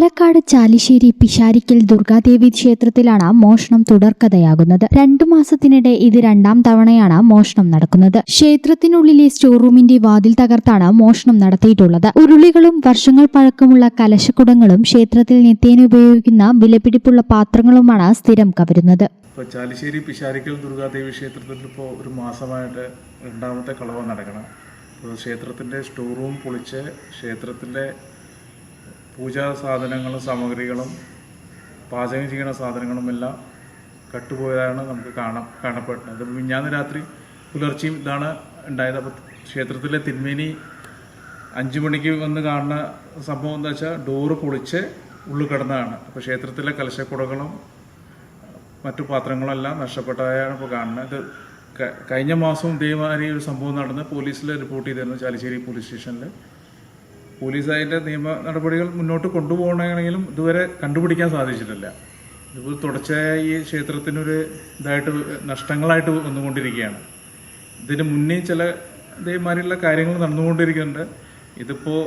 പാലക്കാട് ചാലിശ്ശേരി പിഷാരിക്കൽ ദുർഗാദേവി ക്ഷേത്രത്തിലാണ് മോഷണം തുടർക്കഥയാകുന്നത്. 2 മാസത്തിനിടെ ഇത് 2ാം തവണയാണ് മോഷണം നടക്കുന്നത്. ക്ഷേത്രത്തിനുള്ളിലെ സ്റ്റോർ റൂമിന്റെ വാതിൽ തകർത്താണ് മോഷണം നടത്തിയിട്ടുള്ളത്. ഉരുളികളും വർഷങ്ങൾ പഴക്കമുള്ള കലശക്കുടങ്ങളും ക്ഷേത്രത്തിൽ നിത്യേന ഉപയോഗിക്കുന്ന വിലപിടിപ്പുള്ള പാത്രങ്ങളുമാണ് സ്ഥിരം കവരുന്നത്. ചാലിശ്ശേരി പിഷാരിക്കൽ ദുർഗാദേവി ക്ഷേത്രത്തിൽ ഇപ്പോൾ ഒരു മാസമായിട്ട് 2ാമത്തെ കളവ് നടക്കണം. ക്ഷേത്രത്തിൻ്റെ സ്റ്റോർ റൂം പൊളിച്ച് ക്ഷേത്രത്തിൻ്റെ പൂജാ സാധനങ്ങളും സാമഗ്രികളും പാചകം ചെയ്യുന്ന സാധനങ്ങളും എല്ലാം കട്ടുപോയതാണ് നമുക്ക് കാണപ്പെട്ടത്. മിഞ്ഞാന്ന് രാത്രി പുലർച്ചെയും ഇതാണ് ഉണ്ടായത്. അപ്പോൾ ക്ഷേത്രത്തിലെ തിരുമേനി 5 മണിക്ക് വന്ന് കാണുന്ന സംഭവം എന്താ വെച്ചാൽ ഡോറ് പൊളിച്ച് ഉള്ളിൽ കിടന്നതാണ്. അപ്പോൾ ക്ഷേത്രത്തിലെ കലശക്കുടകളും മറ്റു പാത്രങ്ങളെല്ലാം നഷ്ടപ്പെട്ടതായാണ് ഇപ്പോൾ കാണുന്നത്. ഇത് കഴിഞ്ഞ മാസം ഇതേമാതിരി ഒരു സംഭവം നടന്ന് പോലീസിൽ റിപ്പോർട്ട് ചെയ്തിരുന്നു. ചാലിശ്ശേരി പോലീസ് സ്റ്റേഷനിൽ പോലീസ് അതിൻ്റെ നിയമ നടപടികൾ മുന്നോട്ട് കൊണ്ടുപോകണമെങ്കിലും ഇതുവരെ കണ്ടുപിടിക്കാൻ സാധിച്ചിട്ടില്ല. ഇതിപ്പോൾ തുടർച്ചയായ ഈ ക്ഷേത്രത്തിനൊരു നഷ്ടങ്ങളായിട്ട് വന്നുകൊണ്ടിരിക്കുകയാണ്. ഇതിന് മുന്നേ ചില ഇതേമാതിരിയുള്ള കാര്യങ്ങൾ നടന്നുകൊണ്ടിരിക്കുന്നുണ്ട്. ഇതിപ്പോൾ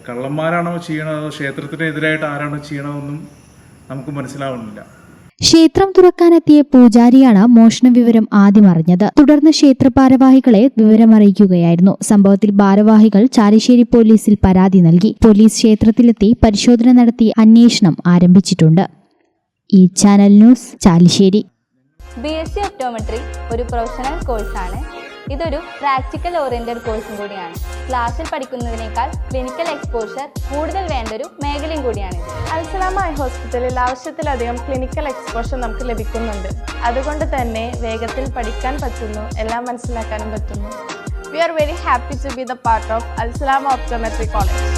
കള്ളന്മാരാണോ ചെയ്യണത് അതോ ക്ഷേത്രത്തിനെതിരായിട്ട് ആരാണോ ചെയ്യണതെന്നും നമുക്ക് മനസ്സിലാവുന്നില്ല. ക്ഷേത്രം തുറക്കാനെത്തിയ പൂജാരിയാണ് മോഷണ വിവരം ആദ്യം അറിഞ്ഞത്. തുടർന്ന് ക്ഷേത്ര ഭാരവാഹികളെ വിവരമറിയിക്കുകയായിരുന്നു. സംഭവത്തിൽ ഭാരവാഹികൾ ചാലിശ്ശേരി പോലീസിൽ പരാതി നൽകി. പോലീസ് ക്ഷേത്രത്തിലെത്തി പരിശോധന നടത്തി അന്വേഷണം ആരംഭിച്ചിട്ടുണ്ട്. ഈ channel news Chalissery. BSc optometry ഒരു പ്രൊഫഷണൽ കോഴ്സാണ്. ഇതൊരു പ്രാക്ടിക്കൽ ഓറിയന്റഡ് കോഴ്സും കൂടിയാണ്. ക്ലാസ്സിൽ പഠിക്കുന്നതിനേക്കാൾ ക്ലിനിക്കൽ എക്സ്പോഷർ കൂടുതൽ വേണ്ടൊരു മേഖലയും കൂടിയാണ്. അൽസലാമ ഐ ഹോസ്പിറ്റലിൽ ആവശ്യത്തിലധികം ക്ലിനിക്കൽ എക്സ്പോഷർ നമുക്ക് ലഭിക്കുന്നുണ്ട്. അതുകൊണ്ട് തന്നെ വേഗത്തിൽ പഠിക്കാൻ പറ്റുന്നു, എല്ലാം മനസ്സിലാക്കാനും പറ്റുന്നു. We are very happy to be the part of Al Salama Optometry College.